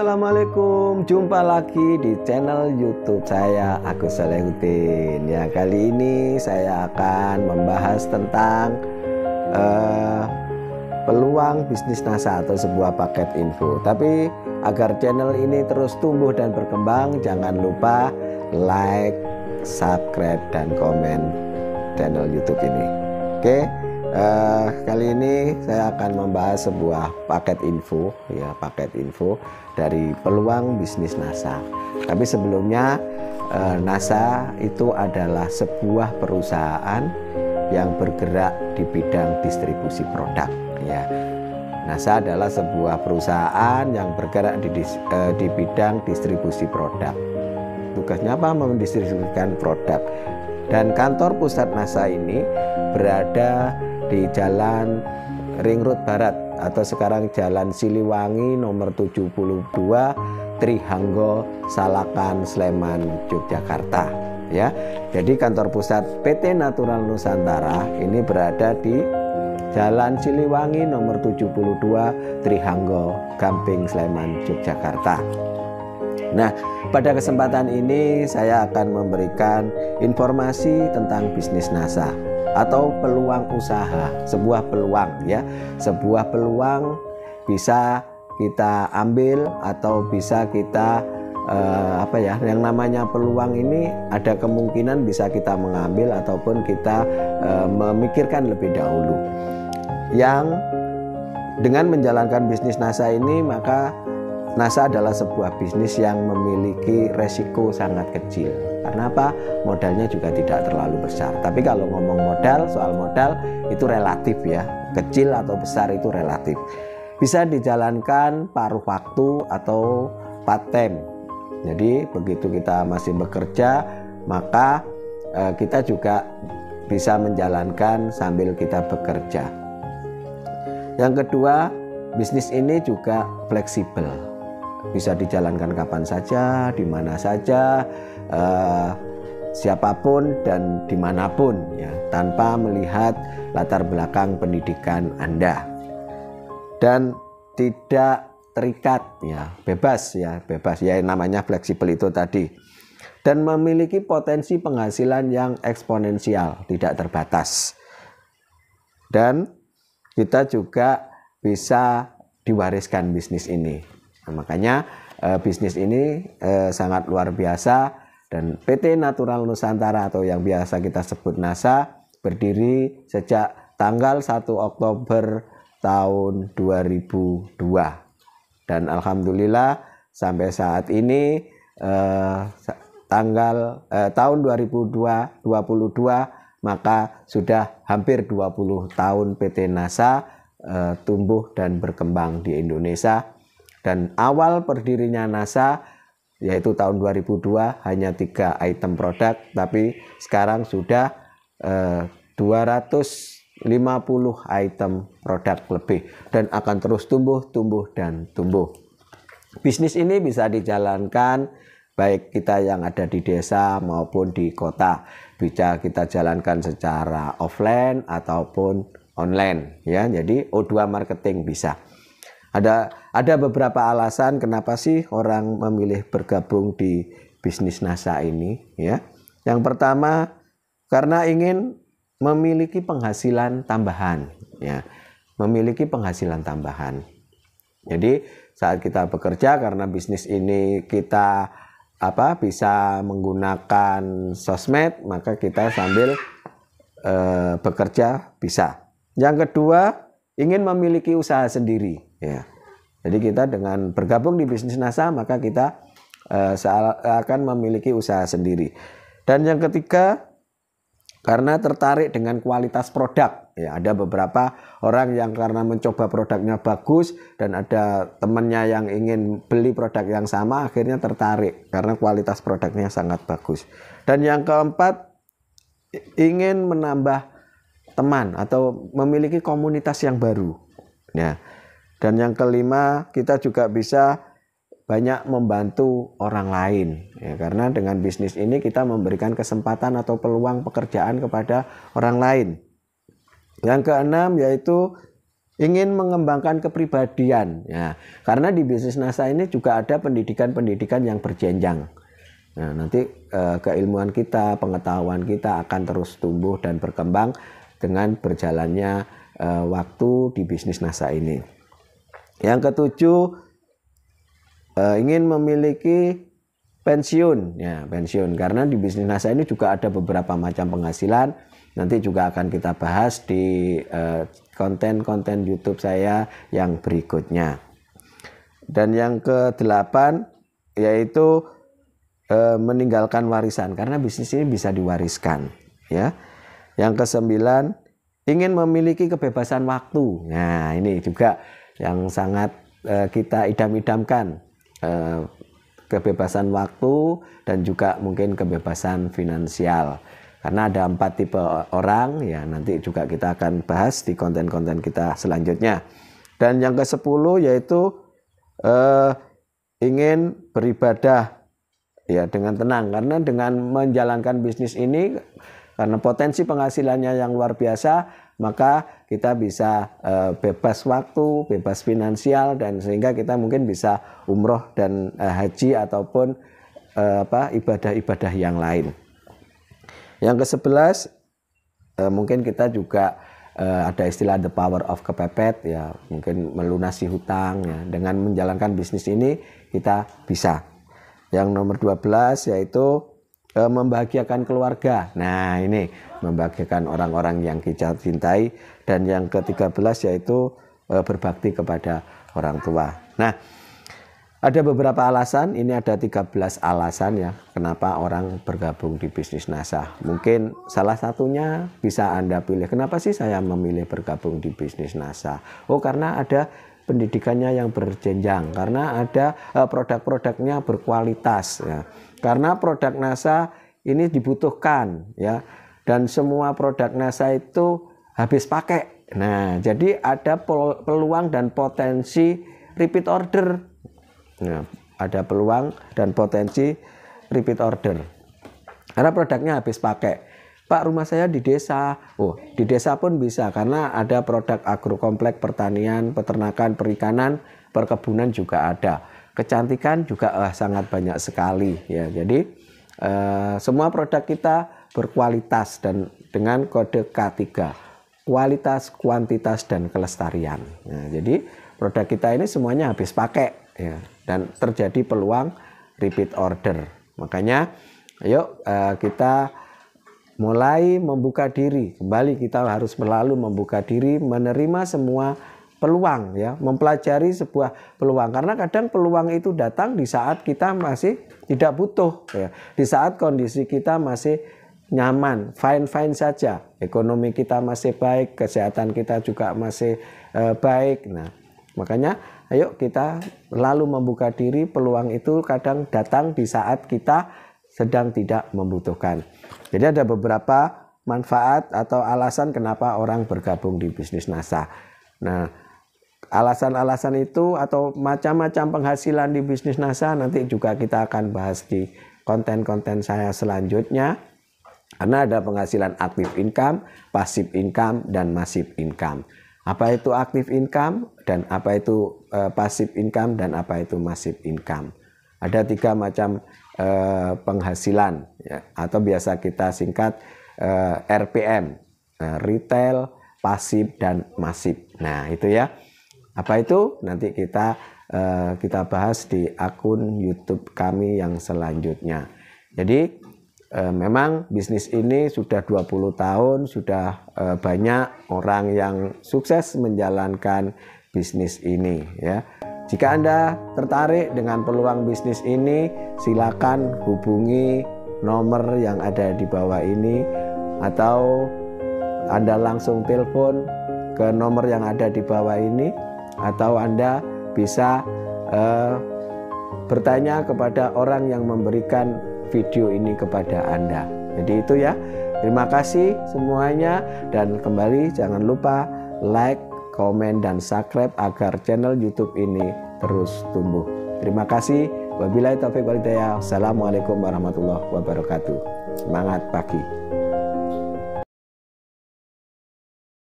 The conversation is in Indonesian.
Assalamualaikum, jumpa lagi di channel YouTube saya, Agus Salehuddin. Ya, kali ini saya akan membahas tentang peluang bisnis NASA atau sebuah paket info. Tapi agar channel ini terus tumbuh dan berkembang, jangan lupa like, subscribe, dan komen channel YouTube ini. Oke. Kali ini saya akan membahas sebuah paket info, ya, paket info dari peluang bisnis NASA. Tapi sebelumnya, NASA itu adalah sebuah perusahaan yang bergerak di bidang distribusi produk. Ya, NASA adalah sebuah perusahaan yang bergerak di bidang distribusi produk. Tugasnya apa? Mendistribusikan produk. Dan kantor pusat NASA ini berada di Jalan Ring Road Barat atau sekarang Jalan Siliwangi nomor 72, Trihanggo, Salakan, Sleman, Yogyakarta. Ya, jadi kantor pusat PT Natural Nusantara ini berada di Jalan Siliwangi nomor 72, Trihanggo, Gamping, Sleman, Yogyakarta. Nah, pada kesempatan ini saya akan memberikan informasi tentang bisnis NASA atau peluang usaha, sebuah peluang, ya, sebuah peluang bisa kita ambil atau bisa kita yang namanya peluang ini ada kemungkinan bisa kita mengambil ataupun kita memikirkan lebih dahulu. Yang dengan menjalankan bisnis NASA ini, maka NASA adalah sebuah bisnis yang memiliki resiko sangat kecil. Karena apa? Modalnya juga tidak terlalu besar. Tapi kalau ngomong modal, soal modal itu relatif, ya. Kecil atau besar itu relatif. Bisa dijalankan paruh waktu atau part time. Jadi begitu kita masih bekerja, maka kita juga bisa menjalankan sambil kita bekerja. Yang kedua, bisnis ini juga fleksibel. Bisa dijalankan kapan saja, di mana saja, siapapun dan dimanapun, ya, tanpa melihat latar belakang pendidikan Anda, dan tidak terikat, ya, bebas, ya, namanya fleksibel itu tadi, dan memiliki potensi penghasilan yang eksponensial, tidak terbatas, dan kita juga bisa diwariskan bisnis ini. Nah, makanya bisnis ini sangat luar biasa, dan PT Natural Nusantara atau yang biasa kita sebut NASA berdiri sejak tanggal 1 Oktober tahun 2002, dan alhamdulillah sampai saat ini tahun 2022 maka sudah hampir 20 tahun PT NASA tumbuh dan berkembang di Indonesia. Dan awal berdirinya NASA yaitu tahun 2002 hanya 3 item produk, tapi sekarang sudah 250 item produk lebih, dan akan terus tumbuh dan tumbuh. Bisnis ini bisa dijalankan baik kita yang ada di desa maupun di kota. Bisa kita jalankan secara offline ataupun online, ya. Jadi O2 marketing bisa. Ada beberapa alasan kenapa sih orang memilih bergabung di bisnis NASA ini, ya. Yang pertama, karena ingin memiliki penghasilan tambahan, ya. Memiliki penghasilan tambahan. Jadi saat kita bekerja, karena bisnis ini kita bisa menggunakan sosmed, maka kita sambil bekerja bisa. Yang kedua, ingin memiliki usaha sendiri, ya. Jadi kita dengan bergabung di bisnis NASA, maka kita akan memiliki usaha sendiri. Dan yang ketiga, karena tertarik dengan kualitas produk, ya. Ada beberapa orang yang karena mencoba produknya bagus, dan ada temannya yang ingin beli produk yang sama, akhirnya tertarik karena kualitas produknya sangat bagus. Dan yang keempat, ingin menambah teman atau memiliki komunitas yang baru, ya. Dan yang kelima, kita juga bisa banyak membantu orang lain, ya, karena dengan bisnis ini kita memberikan kesempatan atau peluang pekerjaan kepada orang lain. Yang keenam yaitu ingin mengembangkan kepribadian. Ya, karena di bisnis NASA ini juga ada pendidikan-pendidikan yang berjenjang. Nah, nanti keilmuan kita, pengetahuan kita akan terus tumbuh dan berkembang dengan berjalannya waktu di bisnis NASA ini. Yang ketujuh, ingin memiliki pensiun. Ya, pensiun. Karena di bisnis NASA ini juga ada beberapa macam penghasilan. Nanti juga akan kita bahas di konten-konten YouTube saya yang berikutnya. Dan yang ke-8 yaitu meninggalkan warisan, karena bisnis ini bisa diwariskan. Ya. Yang ke-9, ingin memiliki kebebasan waktu. Nah, ini juga yang sangat kita idam-idamkan. Kebebasan waktu dan juga mungkin kebebasan finansial. Karena ada 4 tipe orang, ya nanti juga kita akan bahas di konten-konten kita selanjutnya. Dan yang ke-10 yaitu ingin beribadah ya dengan tenang, karena dengan menjalankan bisnis ini, karena potensi penghasilannya yang luar biasa, maka kita bisa bebas waktu, bebas finansial, dan sehingga kita mungkin bisa umroh dan haji ataupun ibadah-ibadah yang lain. Yang ke-11, mungkin kita juga ada istilah the power of kepepet, ya mungkin melunasi hutang, ya dengan menjalankan bisnis ini kita bisa. Yang nomor 12 yaitu membahagiakan keluarga. Nah, ini membahagiakan orang-orang yang kita cintai. Dan yang ke-13 yaitu berbakti kepada orang tua. Nah, ada beberapa alasan, ini ada 13 alasan ya kenapa orang bergabung di bisnis NASA. Mungkin salah satunya bisa Anda pilih. Kenapa sih saya memilih bergabung di bisnis NASA? Oh, karena ada pendidikannya yang berjenjang, karena ada produk-produknya berkualitas ya. Karena produk NASA ini dibutuhkan ya, dan semua produk NASA itu habis pakai. Nah, jadi ada peluang dan potensi repeat order. Nah, ada peluang dan potensi repeat order. Karena produknya habis pakai. Pak, rumah saya di desa. Oh, di desa pun bisa karena ada produk agrokompleks, pertanian, peternakan, perikanan, perkebunan juga ada. Kecantikan juga sangat banyak sekali ya. Jadi semua produk kita berkualitas dan dengan kode K3, kualitas, kuantitas, dan kelestarian. Nah, jadi produk kita ini semuanya habis pakai ya, dan terjadi peluang repeat order. Makanya ayo kita mulai membuka diri kembali, kita harus selalu membuka diri, menerima semua peluang ya, mempelajari sebuah peluang, karena kadang peluang itu datang di saat kita masih tidak butuh ya, di saat kondisi kita masih nyaman, fine saja, ekonomi kita masih baik, kesehatan kita juga masih baik. Nah, makanya ayo kita lalu membuka diri, peluang itu kadang datang di saat kita sedang tidak membutuhkan. Jadi ada beberapa manfaat atau alasan kenapa orang bergabung di bisnis NASA. Nah, alasan-alasan itu atau macam-macam penghasilan di bisnis NASA nanti juga kita akan bahas di konten-konten saya selanjutnya. Karena ada penghasilan aktif income, passive income, dan massive income. Apa itu aktif income dan apa itu passive income dan apa itu massive income. Ada 3 macam penghasilan ya, atau biasa kita singkat RPM, retail, pasif, dan masif. Nah, itu ya. Apa itu? Nanti kita bahas di akun YouTube kami yang selanjutnya. Jadi memang bisnis ini sudah 20 tahun, sudah banyak orang yang sukses menjalankan bisnis ini ya. Jika Anda tertarik dengan peluang bisnis ini, silakan hubungi nomor yang ada di bawah ini, atau Anda langsung telepon ke nomor yang ada di bawah ini, atau Anda bisa bertanya kepada orang yang memberikan video ini kepada Anda. Jadi itu ya. Terima kasih semuanya, dan kembali jangan lupa like, komen, dan subscribe agar channel YouTube ini terus tumbuh. Terima kasih. Wabillahi taufiq wal hidayah. Assalamualaikum warahmatullahi wabarakatuh. Semangat pagi.